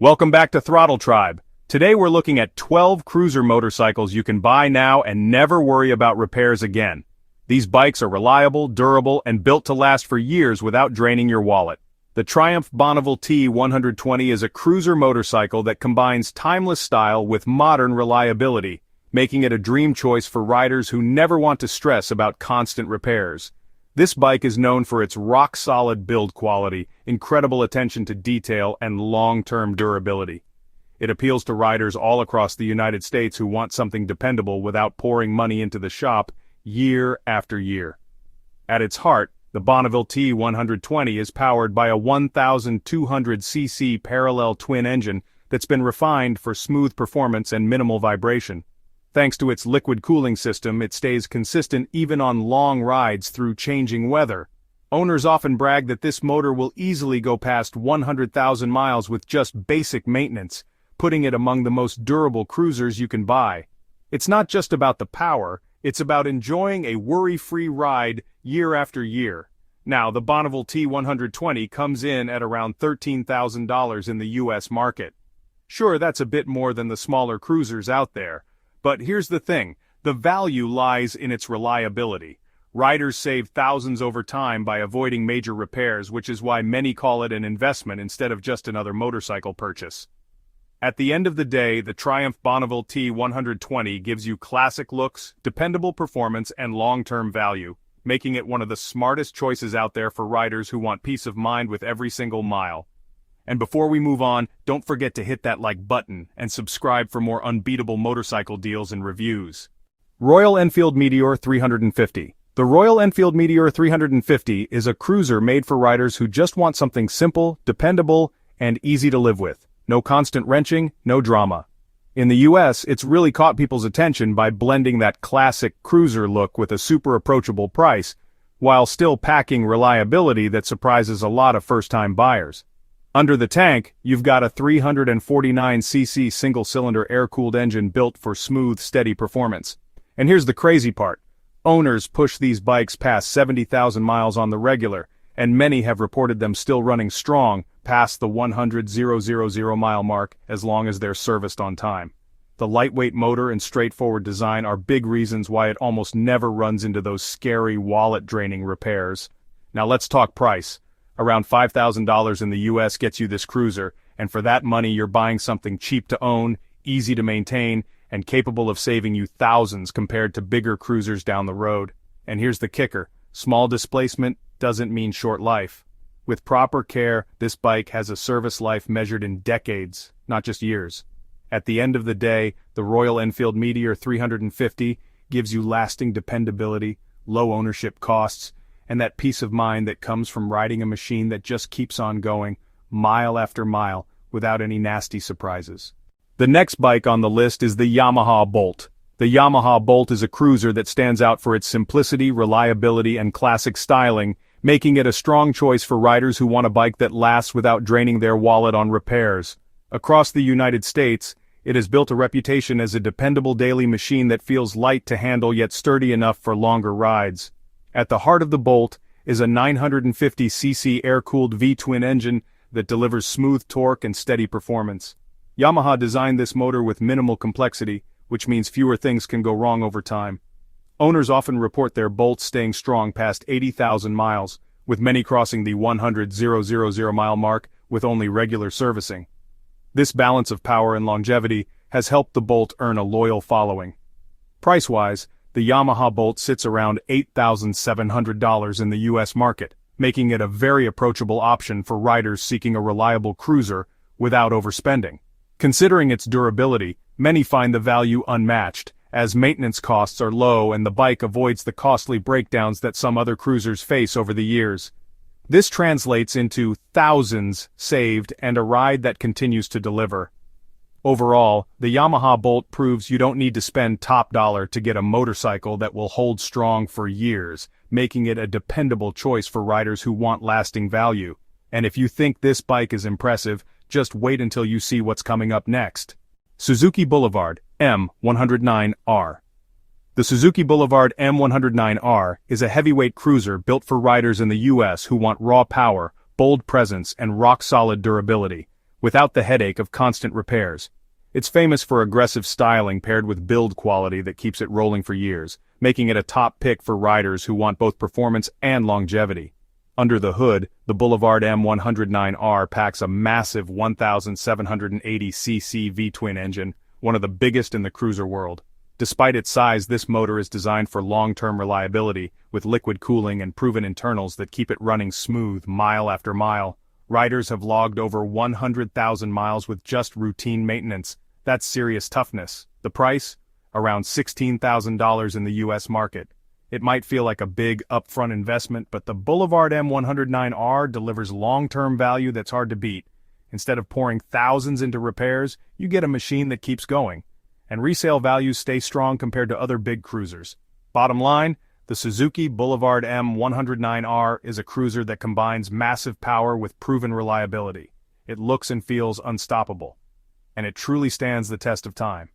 Welcome back to Throttle Tribe. Today we're looking at 12 cruiser motorcycles you can buy now and never worry about repairs again. These bikes are reliable, durable, and built to last for years without draining your wallet. The Triumph Bonneville T120 is a cruiser motorcycle that combines timeless style with modern reliability, making it a dream choice for riders who never want to stress about constant repairs. This bike is known for its rock-solid build quality, incredible attention to detail, and long-term durability. It appeals to riders all across the United States who want something dependable without pouring money into the shop year after year. At its heart, the Bonneville T120 is powered by a 1,200cc parallel twin engine that's been refined for smooth performance and minimal vibration. Thanks to its liquid cooling system, it stays consistent even on long rides through changing weather. Owners often brag that this motor will easily go past 100,000 miles with just basic maintenance, putting it among the most durable cruisers you can buy. It's not just about the power, it's about enjoying a worry-free ride year after year. Now, the Bonneville T120 comes in at around $13,000 in the US market. Sure, that's a bit more than the smaller cruisers out there. But here's the thing, the value lies in its reliability. Riders save thousands over time by avoiding major repairs, which is why many call it an investment instead of just another motorcycle purchase. At the end of the day, the Triumph Bonneville T120 gives you classic looks, dependable performance, and long-term value, making it one of the smartest choices out there for riders who want peace of mind with every single mile. And before we move on, don't forget to hit that like button and subscribe for more unbeatable motorcycle deals and reviews. Royal Enfield Meteor 350. The Royal Enfield Meteor 350 is a cruiser made for riders who just want something simple, dependable, and easy to live with. No constant wrenching, no drama. In the US, it's really caught people's attention by blending that classic cruiser look with a super approachable price, while still packing reliability that surprises a lot of first-time buyers. Under the tank, you've got a 349cc single-cylinder air-cooled engine built for smooth, steady performance. And here's the crazy part. Owners push these bikes past 70,000 miles on the regular, and many have reported them still running strong past the 100,000 mile mark as long as they're serviced on time. The lightweight motor and straightforward design are big reasons why it almost never runs into those scary wallet-draining repairs. Now let's talk price. Around $5,000 in the US gets you this cruiser, and for that money you're buying something cheap to own, easy to maintain, and capable of saving you thousands compared to bigger cruisers down the road. And here's the kicker, small displacement doesn't mean short life. With proper care, this bike has a service life measured in decades, not just years. At the end of the day, the Royal Enfield Meteor 350 gives you lasting dependability, low ownership costs, and that peace of mind that comes from riding a machine that just keeps on going, mile after mile, without any nasty surprises. The next bike on the list is the Yamaha Bolt. The Yamaha Bolt is a cruiser that stands out for its simplicity, reliability, and classic styling, making it a strong choice for riders who want a bike that lasts without draining their wallet on repairs. Across the United States, it has built a reputation as a dependable daily machine that feels light to handle yet sturdy enough for longer rides. At the heart of the Bolt is a 950cc air-cooled V-twin engine that delivers smooth torque and steady performance. Yamaha designed this motor with minimal complexity, which means fewer things can go wrong over time. Owners often report their Bolts staying strong past 80,000 miles, with many crossing the 100,000 mile mark with only regular servicing. This balance of power and longevity has helped the Bolt earn a loyal following. Price-wise, the Yamaha Bolt sits around $8,700 in the US market, making it a very approachable option for riders seeking a reliable cruiser without overspending. Considering its durability, many find the value unmatched, as maintenance costs are low and the bike avoids the costly breakdowns that some other cruisers face over the years. This translates into thousands saved and a ride that continues to deliver. Overall, the Yamaha Bolt proves you don't need to spend top dollar to get a motorcycle that will hold strong for years, making it a dependable choice for riders who want lasting value. And if you think this bike is impressive, just wait until you see what's coming up next. Suzuki Boulevard M109R. The Suzuki Boulevard M109R is a heavyweight cruiser built for riders in the US who want raw power, bold presence, and rock-solid durability. without the headache of constant repairs. It's famous for aggressive styling paired with build quality that keeps it rolling for years, making it a top pick for riders who want both performance and longevity. Under the hood, the Boulevard M109R packs a massive 1,780cc V-twin engine, one of the biggest in the cruiser world. Despite its size, this motor is designed for long-term reliability, with liquid cooling and proven internals that keep it running smooth mile after mile. Riders have logged over 100,000 miles with just routine maintenance. That's serious toughness. The price? Around $16,000 in the US market. It might feel like a big, upfront investment, but the Boulevard M109R delivers long-term value that's hard to beat. Instead of pouring thousands into repairs, you get a machine that keeps going. And resale values stay strong compared to other big cruisers. Bottom line, the Suzuki Boulevard M109R is a cruiser that combines massive power with proven reliability. It looks and feels unstoppable. And it truly stands the test of time.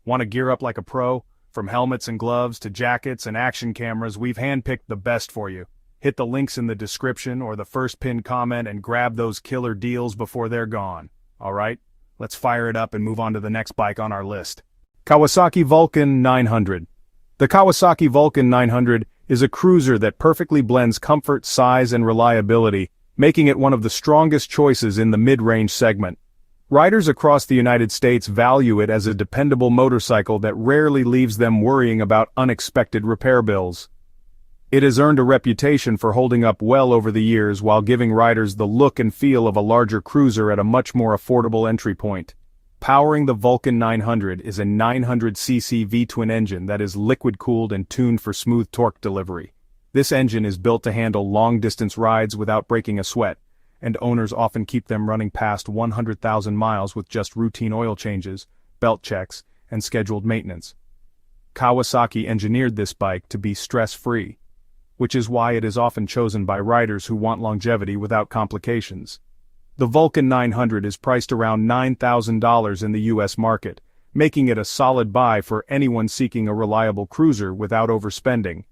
Want to gear up like a pro? From helmets and gloves to jackets and action cameras, we've handpicked the best for you. Hit the links in the description or the first pinned comment and grab those killer deals before they're gone. Alright, let's fire it up and move on to the next bike on our list. Kawasaki Vulcan 900. The Kawasaki Vulcan 900 is a cruiser that perfectly blends comfort, size, and reliability, making it one of the strongest choices in the mid-range segment. Riders across the United States value it as a dependable motorcycle that rarely leaves them worrying about unexpected repair bills. It has earned a reputation for holding up well over the years while giving riders the look and feel of a larger cruiser at a much more affordable entry point. Powering the Vulcan 900 is a 900cc V-twin engine that is liquid-cooled and tuned for smooth torque delivery. This engine is built to handle long-distance rides without breaking a sweat, and owners often keep them running past 100,000 miles with just routine oil changes, belt checks, and scheduled maintenance. Kawasaki engineered this bike to be stress-free, which is why it is often chosen by riders who want longevity without complications. The Vulcan 900 is priced around $9,000 in the US market, making it a solid buy for anyone seeking a reliable cruiser without overspending.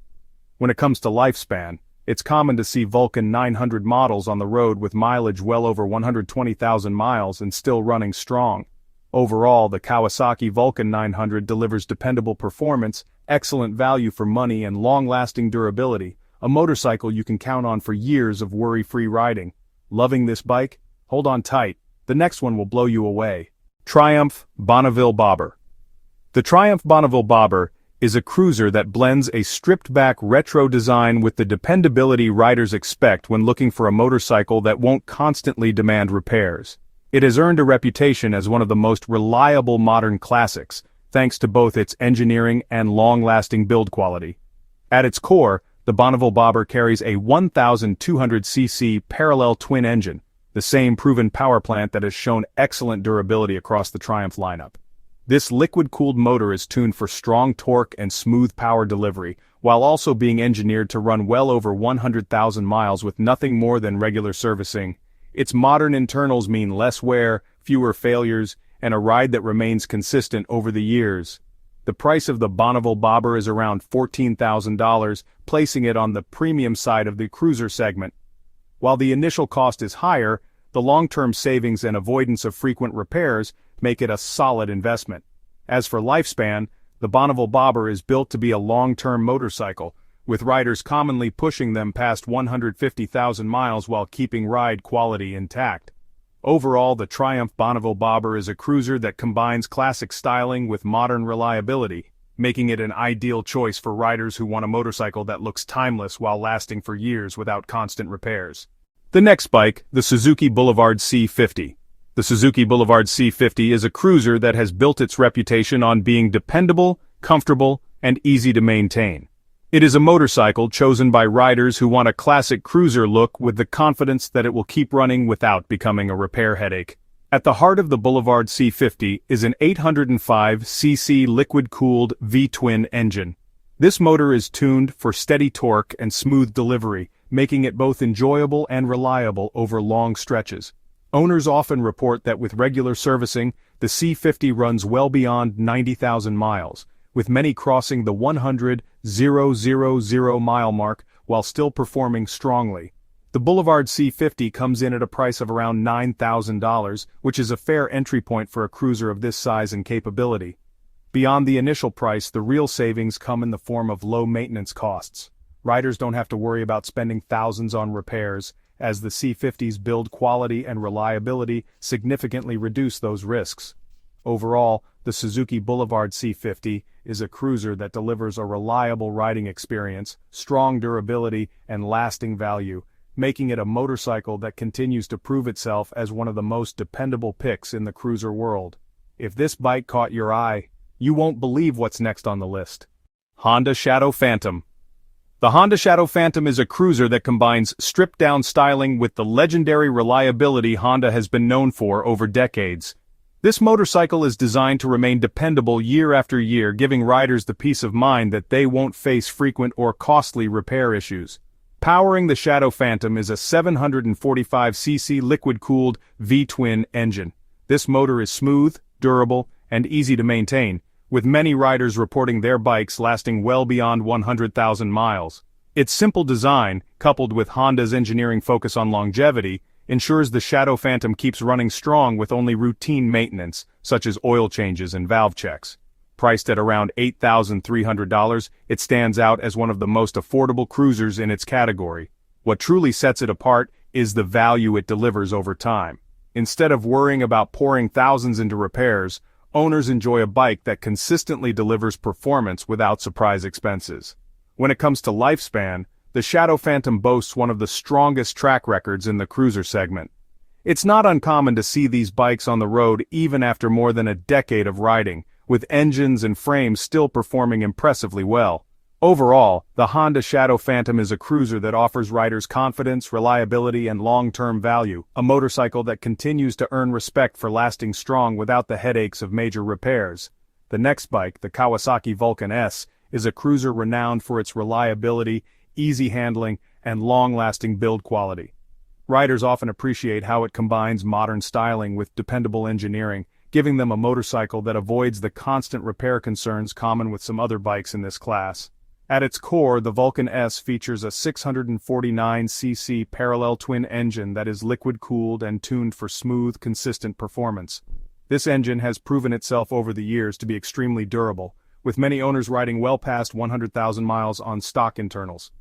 When it comes to lifespan, it's common to see Vulcan 900 models on the road with mileage well over 120,000 miles and still running strong. Overall, the Kawasaki Vulcan 900 delivers dependable performance, excellent value for money, and long-lasting durability, a motorcycle you can count on for years of worry-free riding. Loving this bike? Hold on tight, the next one will blow you away. Triumph Bonneville Bobber. The Triumph Bonneville Bobber is a cruiser that blends a stripped-back retro design with the dependability riders expect when looking for a motorcycle that won't constantly demand repairs. It has earned a reputation as one of the most reliable modern classics, thanks to both its engineering and long-lasting build quality. At its core, the Bonneville Bobber carries a 1,200cc parallel twin engine, the same proven power plant that has shown excellent durability across the Triumph lineup. This liquid-cooled motor is tuned for strong torque and smooth power delivery, while also being engineered to run well over 100,000 miles with nothing more than regular servicing. Its modern internals mean less wear, fewer failures, and a ride that remains consistent over the years. The price of the Bonneville Bobber is around $14,000, placing it on the premium side of the cruiser segment. While the initial cost is higher, the long-term savings and avoidance of frequent repairs make it a solid investment. As for lifespan, the Bonneville Bobber is built to be a long-term motorcycle, with riders commonly pushing them past 150,000 miles while keeping ride quality intact. Overall, the Triumph Bonneville Bobber is a cruiser that combines classic styling with modern reliability, making it an ideal choice for riders who want a motorcycle that looks timeless while lasting for years without constant repairs. The next bike, the Suzuki Boulevard C50. The Suzuki Boulevard C50 is a cruiser that has built its reputation on being dependable, comfortable, and easy to maintain. It is a motorcycle chosen by riders who want a classic cruiser look with the confidence that it will keep running without becoming a repair headache. At the heart of the Boulevard C50 is an 805cc liquid-cooled V-twin engine. This motor is tuned for steady torque and smooth delivery, making it both enjoyable and reliable over long stretches. Owners often report that with regular servicing, the C50 runs well beyond 90,000 miles, with many crossing the 100,000 mile mark while still performing strongly. The Boulevard C50 comes in at a price of around $9,000, which is a fair entry point for a cruiser of this size and capability. Beyond the initial price, the real savings come in the form of low maintenance costs. Riders don't have to worry about spending thousands on repairs, as the C50's build quality and reliability significantly reduce those risks. Overall, the Suzuki Boulevard C50 is a cruiser that delivers a reliable riding experience, strong durability, and lasting value, making it a motorcycle that continues to prove itself as one of the most dependable picks in the cruiser world. If this bike caught your eye, you won't believe what's next on the list. Honda Shadow Phantom. The Honda Shadow Phantom is a cruiser that combines stripped-down styling with the legendary reliability Honda has been known for over decades. This motorcycle is designed to remain dependable year after year, giving riders the peace of mind that they won't face frequent or costly repair issues. Powering the Shadow Phantom is a 745cc liquid-cooled V-twin engine. This motor is smooth, durable, and easy to maintain, with many riders reporting their bikes lasting well beyond 100,000 miles. Its simple design, coupled with Honda's engineering focus on longevity, ensures the Shadow Phantom keeps running strong with only routine maintenance, such as oil changes and valve checks. Priced at around $8,300, it stands out as one of the most affordable cruisers in its category. What truly sets it apart is the value it delivers over time. Instead of worrying about pouring thousands into repairs, owners enjoy a bike that consistently delivers performance without surprise expenses. When it comes to lifespan, the Shadow Phantom boasts one of the strongest track records in the cruiser segment. It's not uncommon to see these bikes on the road even after more than a decade of riding, with engines and frames still performing impressively well. Overall, the Honda Shadow Phantom is a cruiser that offers riders confidence, reliability, and long-term value, a motorcycle that continues to earn respect for lasting strong without the headaches of major repairs. The next bike, the Kawasaki Vulcan S, is a cruiser renowned for its reliability, easy handling, and long-lasting build quality. Riders often appreciate how it combines modern styling with dependable engineering, giving them a motorcycle that avoids the constant repair concerns common with some other bikes in this class. At its core, the Vulcan S features a 649cc parallel twin engine that is liquid-cooled and tuned for smooth, consistent performance. This engine has proven itself over the years to be extremely durable, with many owners riding well past 100,000 miles on stock internals.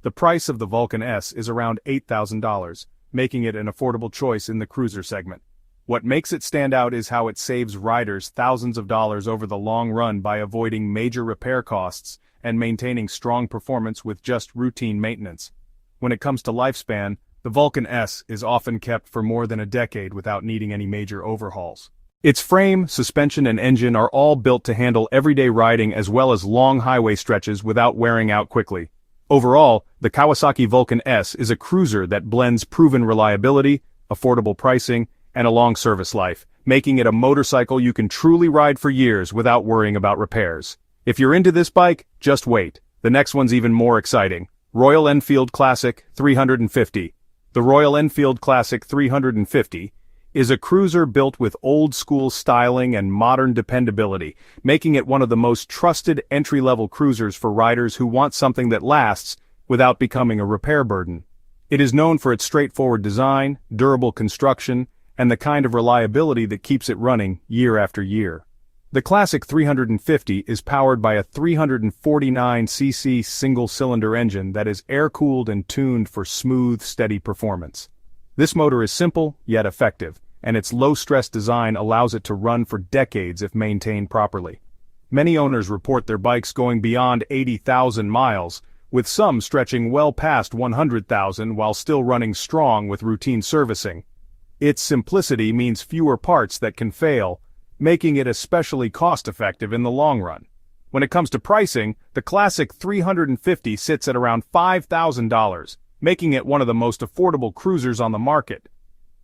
The price of the Vulcan S is around $8,000, making it an affordable choice in the cruiser segment. What makes it stand out is how it saves riders thousands of dollars over the long run by avoiding major repair costs and maintaining strong performance with just routine maintenance. When it comes to lifespan, the Vulcan S is often kept for more than a decade without needing any major overhauls. Its frame, suspension, and engine are all built to handle everyday riding as well as long highway stretches without wearing out quickly. Overall, the Kawasaki Vulcan S is a cruiser that blends proven reliability, affordable pricing, and a long service life, making it a motorcycle you can truly ride for years without worrying about repairs. If you're into this bike, just wait. The next one's even more exciting. Royal Enfield Classic 350. The Royal Enfield Classic 350 is a cruiser built with old-school styling and modern dependability, making it one of the most trusted entry-level cruisers for riders who want something that lasts without becoming a repair burden. It is known for its straightforward design, durable construction, and the kind of reliability that keeps it running year after year. The Classic 350 is powered by a 349cc single-cylinder engine that is air-cooled and tuned for smooth, steady performance. This motor is simple, yet effective, and its low-stress design allows it to run for decades if maintained properly. Many owners report their bikes going beyond 80,000 miles, with some stretching well past 100,000 while still running strong with routine servicing. Its simplicity means fewer parts that can fail, making it especially cost-effective in the long run. When it comes to pricing, the Classic 350 sits at around $5,000, making it one of the most affordable cruisers on the market.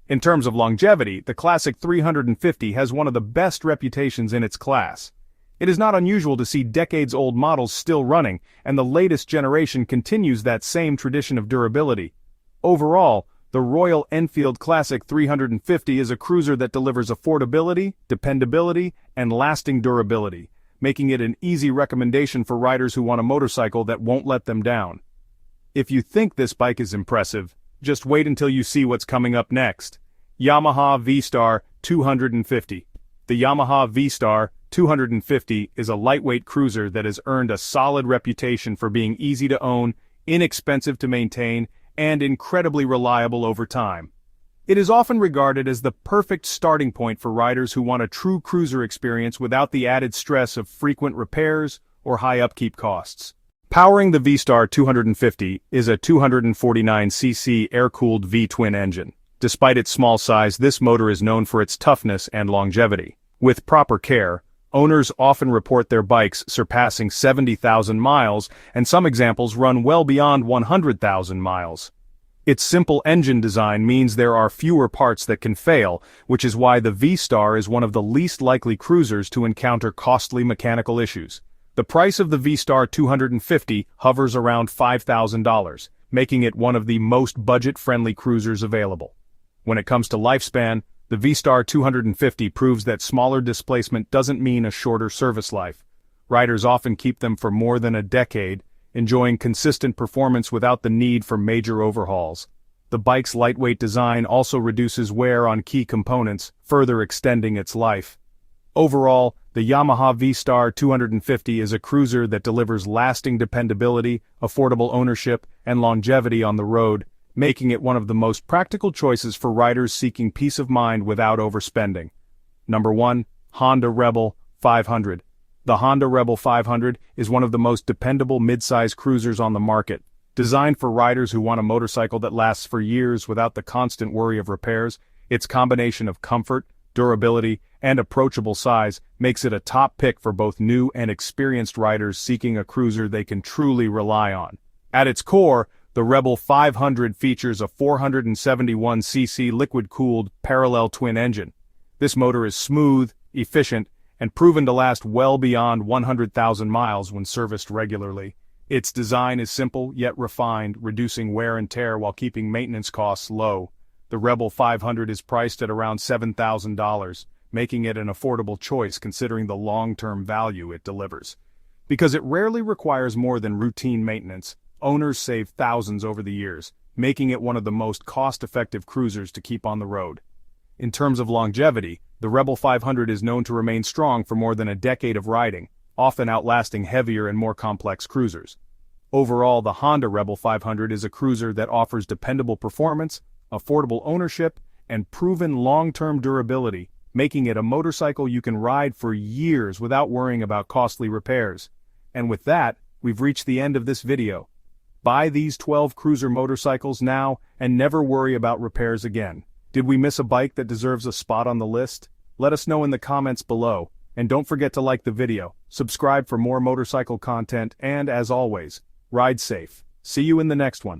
In terms of longevity, the Classic 350 has one of the best reputations in its class. It is not unusual to see decades-old models still running, and the latest generation continues that same tradition of durability. Overall, the Royal Enfield Classic 350 is a cruiser that delivers affordability, dependability, and lasting durability, making it an easy recommendation for riders who want a motorcycle that won't let them down. If you think this bike is impressive, Just wait until you see what's coming up next. Yamaha V-Star 250. The Yamaha V-Star 250 is a lightweight cruiser that has earned a solid reputation for being easy to own, inexpensive to maintain, and incredibly reliable over time. It is often regarded as the perfect starting point for riders who want a true cruiser experience without the added stress of frequent repairs or high upkeep costs. Powering the V-Star 250 is a 249cc air-cooled V-twin engine. Despite its small size, this motor is known for its toughness and longevity. With proper care, owners often report their bikes surpassing 70,000 miles, and some examples run well beyond 100,000 miles. Its simple engine design means there are fewer parts that can fail, which is why the V-Star is one of the least likely cruisers to encounter costly mechanical issues. The price of the V-Star 250 hovers around $5,000, making it one of the most budget-friendly cruisers available. When it comes to lifespan, the V-Star 250 proves that smaller displacement doesn't mean a shorter service life. Riders often keep them for more than a decade, enjoying consistent performance without the need for major overhauls. The bike's lightweight design also reduces wear on key components, further extending its life. Overall, the Yamaha V-Star 250 is a cruiser that delivers lasting dependability, affordable ownership, and longevity on the road, making it one of the most practical choices for riders seeking peace of mind without overspending. Number 1. Honda Rebel 500. The Honda Rebel 500 is one of the most dependable mid-size cruisers on the market. Designed for riders who want a motorcycle that lasts for years without the constant worry of repairs, its combination of comfort, durability, and approachable size makes it a top pick for both new and experienced riders seeking a cruiser they can truly rely on. At its core, the Rebel 500 features a 471cc liquid-cooled parallel twin engine. This motor is smooth, efficient, and proven to last well beyond 100,000 miles when serviced regularly. Its design is simple yet refined, reducing wear and tear while keeping maintenance costs low. The Rebel 500 is priced at around $7,000, making it an affordable choice considering the long-term value it delivers. Because it rarely requires more than routine maintenance, owners save thousands over the years, making it one of the most cost-effective cruisers to keep on the road. In terms of longevity, the Rebel 500 is known to remain strong for more than a decade of riding, often outlasting heavier and more complex cruisers. Overall, the Honda Rebel 500 is a cruiser that offers dependable performance, affordable ownership, and proven long-term durability, making it a motorcycle you can ride for years without worrying about costly repairs. And with that, we've reached the end of this video. Buy these 12 cruiser motorcycles now and never worry about repairs again. Did we miss a bike that deserves a spot on the list? Let us know in the comments below, and don't forget to like the video, subscribe for more motorcycle content, and as always, ride safe. See you in the next one.